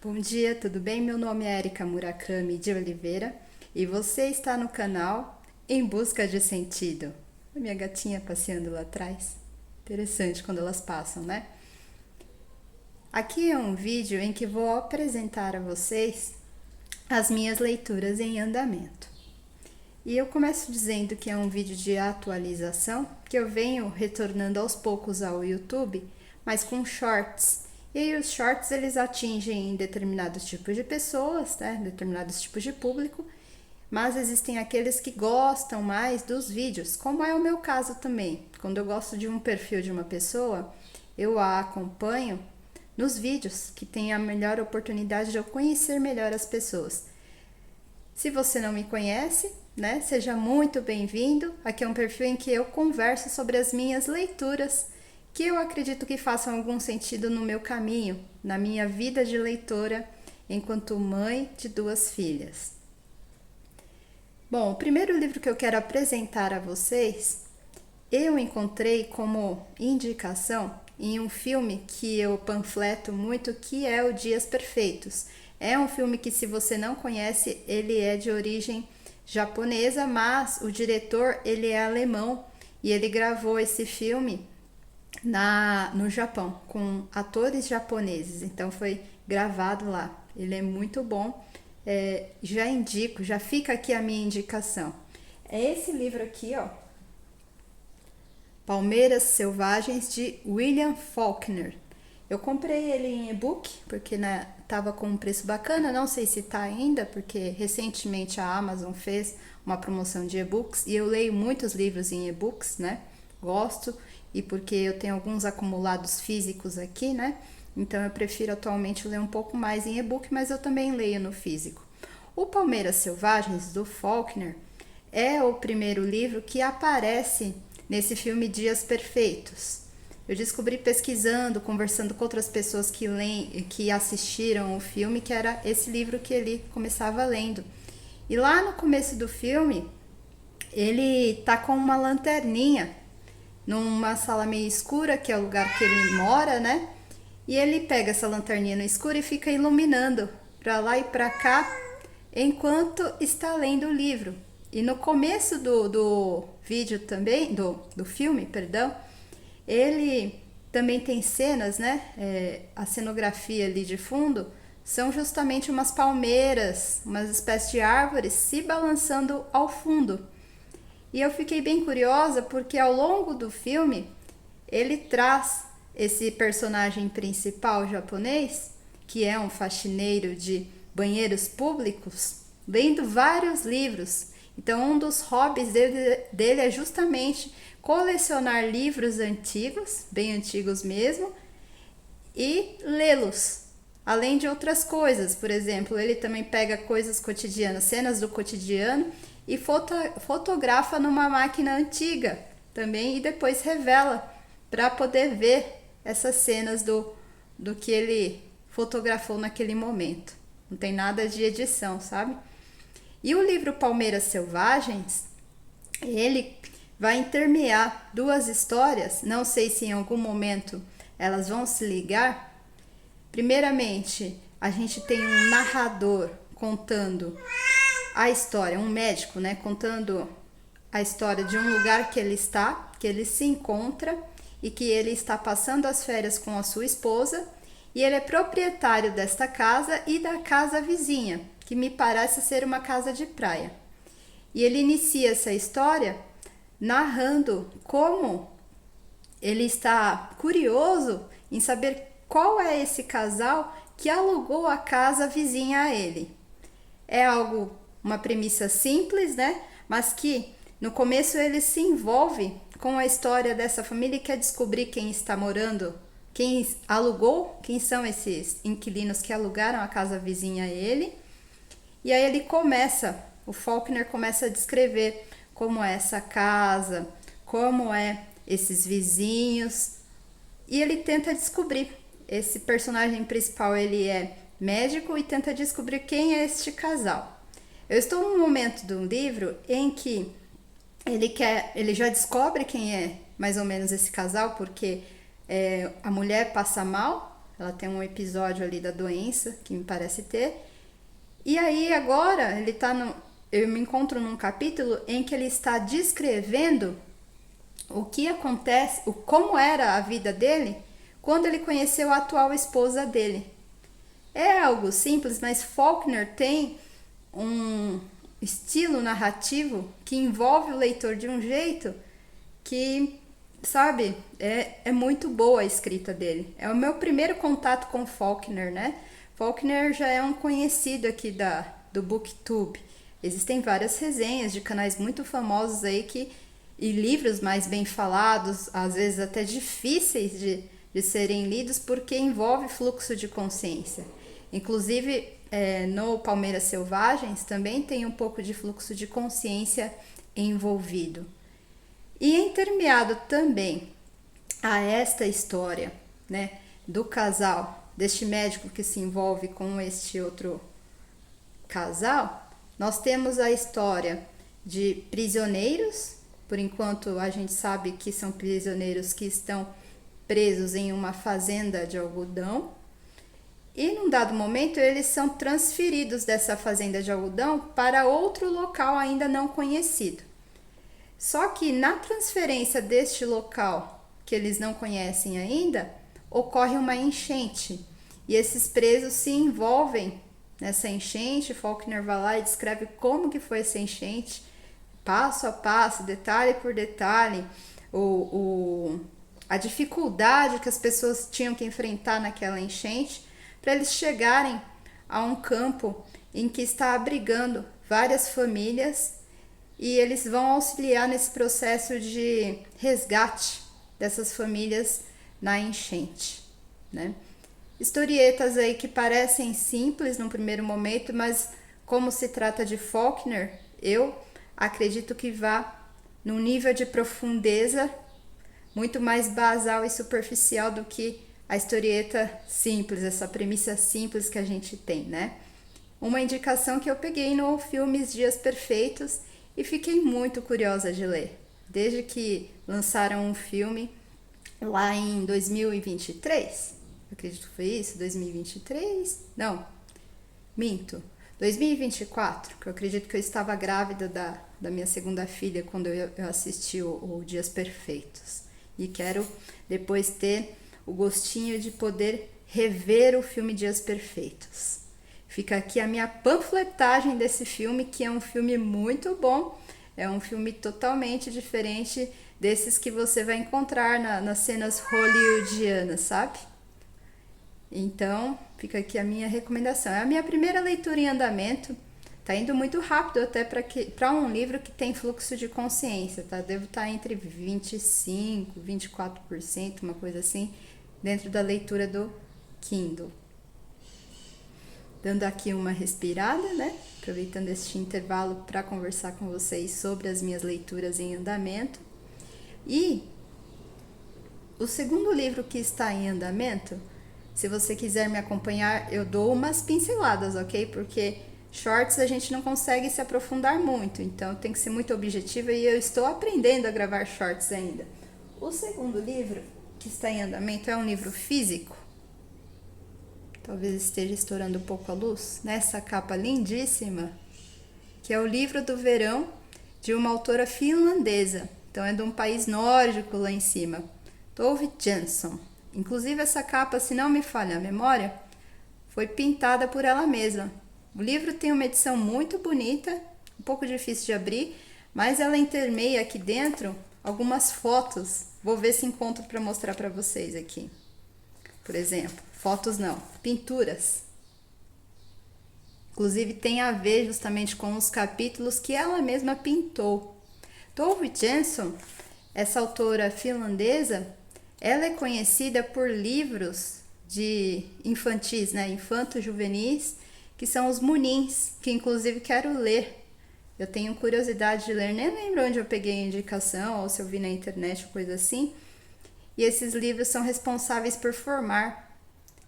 Bom dia, tudo bem? Meu nome é Erika Murakami de Oliveira e você está no canal Em Busca de Sentido. A minha gatinha passeando lá atrás. Interessante quando elas passam, né? Aqui é um vídeo em que vou apresentar a vocês as minhas leituras em andamento. E eu começo dizendo que é um vídeo de atualização, que eu venho retornando aos poucos ao YouTube, mas com shorts. E aí os shorts eles atingem determinados tipos de pessoas, né? Determinados tipos de público, mas existem aqueles que gostam mais dos vídeos, como é o meu caso também. Quando eu gosto de um perfil de uma pessoa, eu a acompanho nos vídeos, que tem a melhor oportunidade de eu conhecer melhor as pessoas. Se você não me conhece, né, seja muito bem-vindo. Aqui é um perfil em que eu converso sobre as minhas leituras, que eu acredito que façam algum sentido no meu caminho, na minha vida de leitora, enquanto mãe de 2 filhas. Bom, o primeiro livro que eu quero apresentar a vocês, eu encontrei como indicação em um filme que eu panfleto muito, que é o Dias Perfeitos. É um filme que, se você não conhece, ele é de origem japonesa, mas o diretor ele é alemão e ele gravou esse filme no Japão com atores japoneses, então foi gravado lá. Ele é muito bom. Já indico, já fica aqui a minha indicação. É esse livro aqui, ó, Palmeiras Selvagens, de William Faulkner. Eu comprei ele em e-book, porque tava com um preço bacana, não sei se tá ainda, porque recentemente a Amazon fez uma promoção de e-books, e eu leio muitos livros em e-books, né? Gosto, e porque eu tenho alguns acumulados físicos aqui, né? Então eu prefiro atualmente ler um pouco mais em e-book, mas eu também leio no físico. O Palmeiras Selvagens, do Faulkner, é o primeiro livro que aparece nesse filme Dias Perfeitos. Eu descobri pesquisando, conversando com outras pessoas que assistiram o filme, que era esse livro que ele começava lendo. E lá no começo do filme, ele tá com uma lanterninha numa sala meio escura, que é o lugar que ele mora, né? E ele pega essa lanterninha no escuro e fica iluminando para lá e para cá enquanto está lendo o livro. E no começo do vídeo também, do filme, perdão, ele também tem cenas, né? A cenografia ali de fundo são justamente umas palmeiras, umas espécies de árvores se balançando ao fundo. E eu fiquei bem curiosa porque ao longo do filme ele traz esse personagem principal japonês, que é um faxineiro de banheiros públicos, lendo vários livros. Então, um dos hobbies dele é justamente colecionar livros antigos, bem antigos mesmo, e lê-los. Além de outras coisas, por exemplo, ele também pega coisas cotidianas, cenas do cotidiano, e fotografa numa máquina antiga também, e depois revela para poder ver essas cenas do que ele fotografou naquele momento. Não tem nada de edição, sabe? E o livro Palmeiras Selvagens, ele vai intermear 2 histórias, não sei se em algum momento elas vão se ligar. Primeiramente, a gente tem um narrador contando a história, um médico, né, contando a história de um lugar que ele se encontra e que ele está passando as férias com a sua esposa, e ele é proprietário desta casa e da casa vizinha, que me parece ser uma casa de praia. E ele inicia essa história narrando como ele está curioso em saber qual é esse casal que alugou a casa vizinha a ele. É uma premissa simples, né? Mas que no começo ele se envolve com a história dessa família e quer descobrir quem está morando, quem alugou, quem são esses inquilinos que alugaram a casa vizinha a ele. E aí o Faulkner começa a descrever como é essa casa, como é esses vizinhos, e ele tenta descobrir. Esse personagem principal, ele é médico e tenta descobrir quem é este casal. Eu estou num momento do livro em que ele já descobre quem é mais ou menos esse casal, porque a mulher passa mal, Ela tem um episódio ali da doença, que me parece ter. E aí agora eu me encontro num capítulo em que ele está descrevendo o que acontece, como era a vida dele quando ele conheceu a atual esposa dele. É algo simples, mas Faulkner tem um estilo narrativo que envolve o leitor de um jeito que, sabe, é muito boa a escrita dele. É o meu primeiro contato com Faulkner, né? Faulkner já é um conhecido aqui do BookTube. Existem várias resenhas de canais muito famosos aí e livros mais bem falados, às vezes até difíceis de serem lidos porque envolve fluxo de consciência. Inclusive, no Palmeiras Selvagens também tem um pouco de fluxo de consciência envolvido. E intermeado também a esta história, né, do casal, deste médico que se envolve com este outro casal, nós temos a história de prisioneiros. Por enquanto a gente sabe que são prisioneiros que estão presos em uma fazenda de algodão. E num dado momento eles são transferidos dessa fazenda de algodão para outro local ainda não conhecido. Só que na transferência deste local, que eles não conhecem ainda, ocorre uma enchente. E esses presos se envolvem nessa enchente. Faulkner vai lá e descreve como que foi essa enchente, passo a passo, detalhe por detalhe, a dificuldade que as pessoas tinham que enfrentar naquela enchente, para eles chegarem a um campo em que está abrigando várias famílias. E eles vão auxiliar nesse processo de resgate dessas famílias na enchente, né? Historietas aí que parecem simples num primeiro momento, mas como se trata de Faulkner, eu acredito que vá num nível de profundeza muito mais basal e superficial do que a historieta simples, essa premissa simples que a gente tem, né? Uma indicação que eu peguei no Filmes Dias Perfeitos e fiquei muito curiosa de ler. Desde que lançaram um filme lá em 2023, acredito que foi isso, 2023? Não, minto, 2024, que eu acredito que eu estava grávida da minha segunda filha quando eu assisti o Dias Perfeitos. E quero depois ter o gostinho de poder rever o filme Dias Perfeitos. Fica aqui a minha panfletagem desse filme, que é um filme muito bom. É um filme totalmente diferente desses que você vai encontrar nas cenas hollywoodianas, sabe? Então, fica aqui a minha recomendação. É a minha primeira leitura em andamento. Tá indo muito rápido até para um livro que tem fluxo de consciência, tá? Devo estar entre 25%, 24%, uma coisa assim, dentro da leitura do Kindle. Dando aqui uma respirada, né? Aproveitando este intervalo para conversar com vocês sobre as minhas leituras em andamento. E o segundo livro que está em andamento, se você quiser me acompanhar, eu dou umas pinceladas, ok? Porque shorts a gente não consegue se aprofundar muito, então tem que ser muito objetiva e eu estou aprendendo a gravar shorts ainda. O segundo livro que está em andamento é um livro físico. Talvez esteja estourando um pouco a luz, nessa capa lindíssima, que é o Livro do Verão, de uma autora finlandesa. Então é de um país nórdico lá em cima, Tove Jansson. Inclusive essa capa, se não me falha a memória, foi pintada por ela mesma. O livro tem uma edição muito bonita, um pouco difícil de abrir, mas ela intermeia aqui dentro algumas fotos. Vou ver se encontro para mostrar para vocês aqui. Por exemplo, fotos não, pinturas. Inclusive tem a ver justamente com os capítulos que ela mesma pintou. Tove Jansson, essa autora finlandesa, ela é conhecida por livros de infantis, né, infanto-juvenis, que são os Munins, que inclusive quero ler. Eu tenho curiosidade de ler, nem lembro onde eu peguei a indicação, ou se eu vi na internet ou coisa assim. E esses livros são responsáveis por formar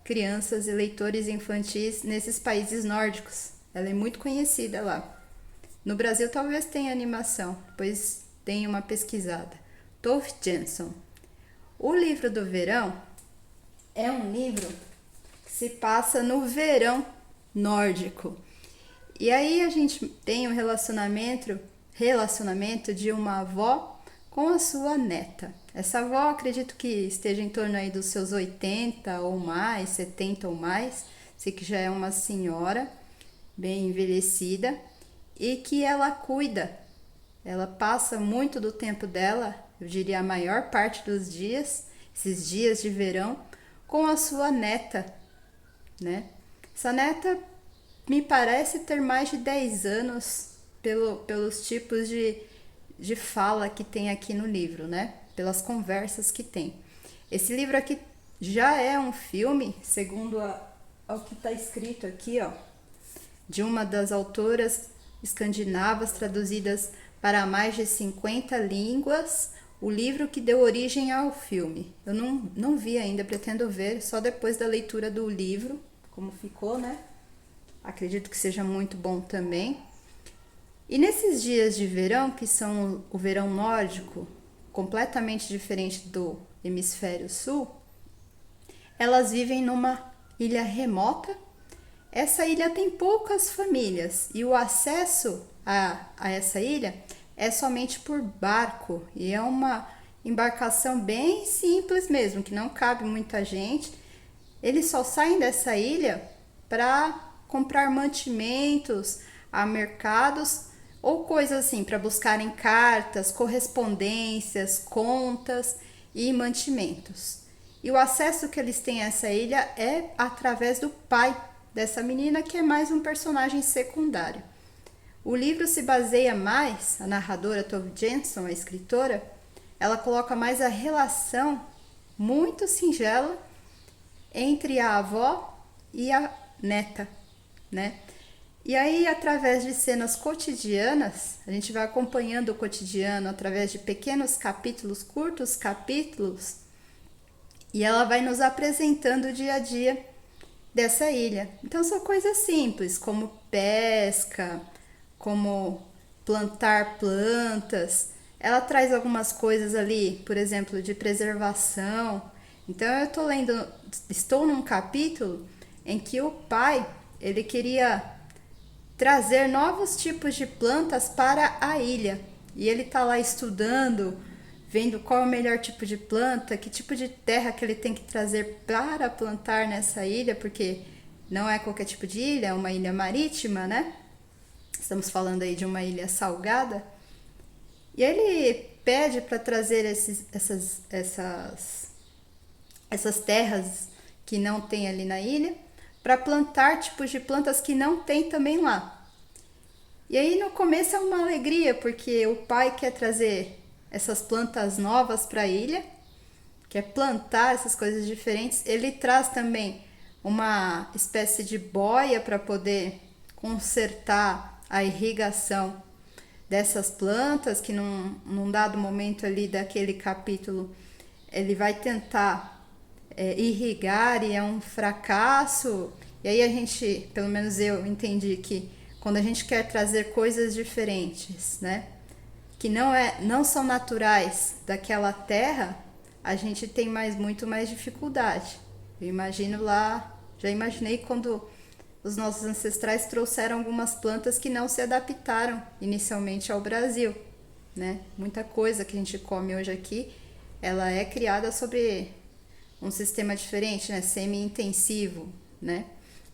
crianças e leitores infantis nesses países nórdicos. Ela é muito conhecida lá. No Brasil talvez tenha animação, depois tem uma pesquisada. Tove Jansson. O Livro do Verão é um livro se passa no verão nórdico. E aí a gente tem um relacionamento de uma avó com a sua neta. Essa avó, acredito que esteja em torno aí dos seus 80 ou mais, 70 ou mais, sei que já é uma senhora bem envelhecida e que ela cuida. Ela passa muito do tempo dela, eu diria a maior parte dos dias, esses dias de verão, com a sua neta, né? Essa neta me parece ter mais de 10 anos pelos tipos de fala que tem aqui no livro, né? Pelas conversas que tem. Esse livro aqui já é um filme, segundo o que está escrito aqui, ó, de uma das autoras escandinavas traduzidas para mais de 50 línguas, o livro que deu origem ao filme. Eu não vi ainda, pretendo ver só depois da leitura do livro, como ficou, né? Acredito que seja muito bom também. E nesses dias de verão, que são o verão nórdico, completamente diferente do hemisfério sul, elas vivem numa ilha remota. Essa ilha tem poucas famílias e o acesso a essa ilha é somente por barco. E é uma embarcação bem simples mesmo, que não cabe muita gente. Eles só saem dessa ilha para comprar mantimentos a mercados ou coisas assim, para buscarem cartas, correspondências, contas e mantimentos. E o acesso que eles têm a essa ilha é através do pai dessa menina, que é mais um personagem secundário. O livro se baseia mais, a narradora Tove Jansson, a escritora, ela coloca mais a relação muito singela entre a avó e a neta, né? E aí, através de cenas cotidianas, a gente vai acompanhando o cotidiano através de pequenos capítulos, curtos capítulos, e ela vai nos apresentando o dia a dia dessa ilha. Então são coisas simples, como pesca, como plantar plantas. Ela traz algumas coisas ali, por exemplo, de preservação. Então eu estou num capítulo em que o pai, ele queria trazer novos tipos de plantas para a ilha. E ele está lá estudando, vendo qual é o melhor tipo de planta, que tipo de terra que ele tem que trazer para plantar nessa ilha, porque não é qualquer tipo de ilha, é uma ilha marítima, né? Estamos falando aí de uma ilha salgada. E ele pede para trazer essas terras que não tem ali na ilha, para plantar tipos de plantas que não tem também lá. E aí no começo é uma alegria, porque o pai quer trazer essas plantas novas para a ilha, quer plantar essas coisas diferentes. Ele traz também uma espécie de boia para poder consertar a irrigação dessas plantas, que num dado momento ali daquele capítulo ele vai tentar irrigar e é um fracasso. E aí a gente, pelo menos eu entendi que quando a gente quer trazer coisas diferentes, né, que não são naturais daquela terra, a gente tem muito mais dificuldade. Eu imagino lá, já imaginei quando os nossos ancestrais trouxeram algumas plantas que não se adaptaram inicialmente ao Brasil, né? Muita coisa que a gente come hoje aqui, ela é criada sobre um sistema diferente, né? Semi-intensivo, né?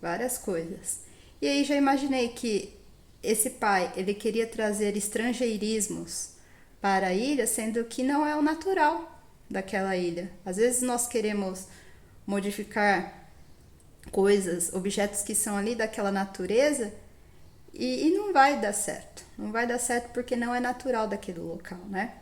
Várias coisas. E aí já imaginei que esse pai, ele queria trazer estrangeirismos para a ilha, sendo que não é o natural daquela ilha. Às vezes nós queremos modificar coisas, objetos que são ali daquela natureza e não vai dar certo. Não vai dar certo porque não é natural daquele local, né?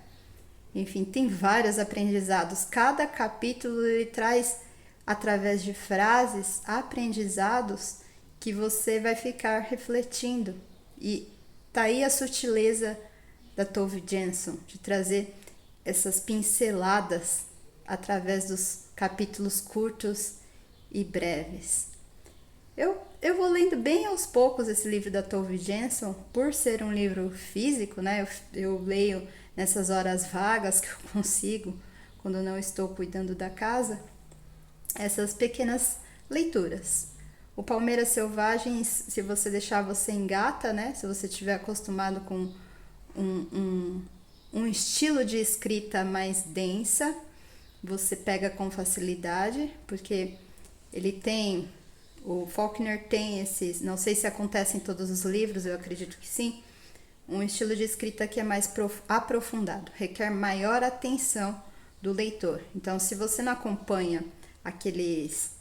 Enfim, tem vários aprendizados. Cada capítulo ele traz, através de frases, aprendizados que você vai ficar refletindo. E tá aí a sutileza da Tove Jansson, de trazer essas pinceladas através dos capítulos curtos e breves. Eu vou lendo bem aos poucos esse livro da Tove Jansson, por ser um livro físico, né? Eu leio nessas horas vagas que eu consigo, quando não estou cuidando da casa, essas pequenas leituras. O Palmeiras Selvagens, se você deixar, você engata, né? Se você estiver acostumado com um estilo de escrita mais densa, você pega com facilidade, porque ele tem, o Faulkner tem esses, não sei se acontece em todos os livros, eu acredito que sim, um estilo de escrita que é mais aprofundado, requer maior atenção do leitor. Então, se você não acompanha aqueles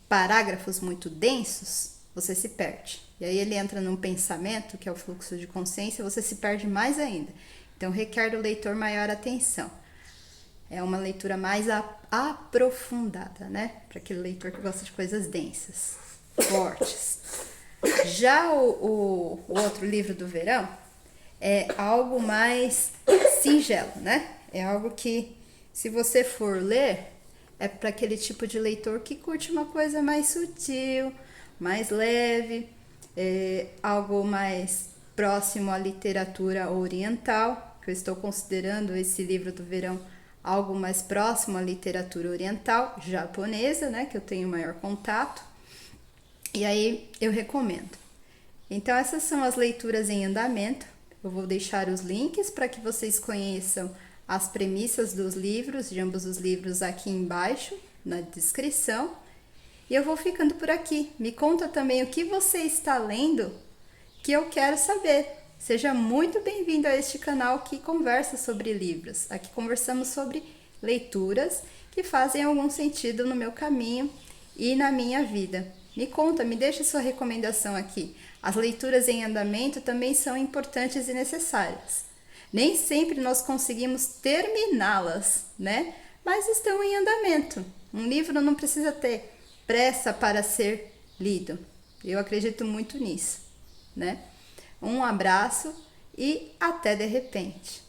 parágrafos muito densos, você se perde. E aí ele entra num pensamento, que é o fluxo de consciência, você se perde mais ainda. Então, requer do leitor maior atenção. É uma leitura mais aprofundada, né? Para aquele leitor que gosta de coisas densas, fortes. Já o outro livro do verão é algo mais singelo, né? É algo que, se você for ler, é para aquele tipo de leitor que curte uma coisa mais sutil, mais leve, algo mais próximo à literatura oriental, que eu estou considerando esse livro do verão algo mais próximo à literatura oriental, japonesa, né, que eu tenho maior contato, e aí eu recomendo. Então essas são as leituras em andamento, eu vou deixar os links para que vocês conheçam as premissas dos livros, de ambos os livros aqui embaixo, na descrição, e eu vou ficando por aqui. Me conta também o que você está lendo, que eu quero saber. Seja muito bem-vindo a este canal que conversa sobre livros. Aqui conversamos sobre leituras que fazem algum sentido no meu caminho e na minha vida. Me conta, me deixa sua recomendação aqui. As leituras em andamento também são importantes e necessárias. Nem sempre nós conseguimos terminá-las, né? Mas estão em andamento. Um livro não precisa ter pressa para ser lido. Eu acredito muito nisso, né? Um abraço e até de repente.